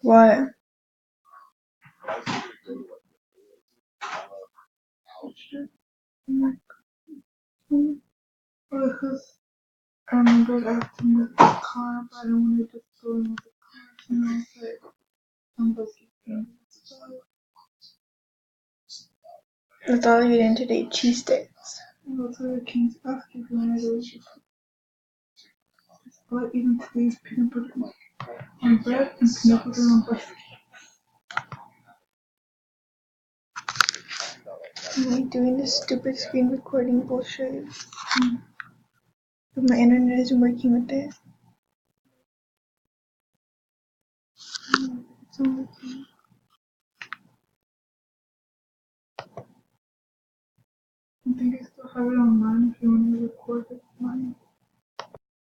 What? Because I remember asking with the car, but I don't want to just go in with the car. So now it's like, I'm looking. That's all I eating today, cheese sticks. That's why I came to ask you if you wanted to but even today's peanut butter on bread and peanut butter on biscuit. I'm like doing this stupid screen recording bullshit. But my internet isn't working with it. It's not working.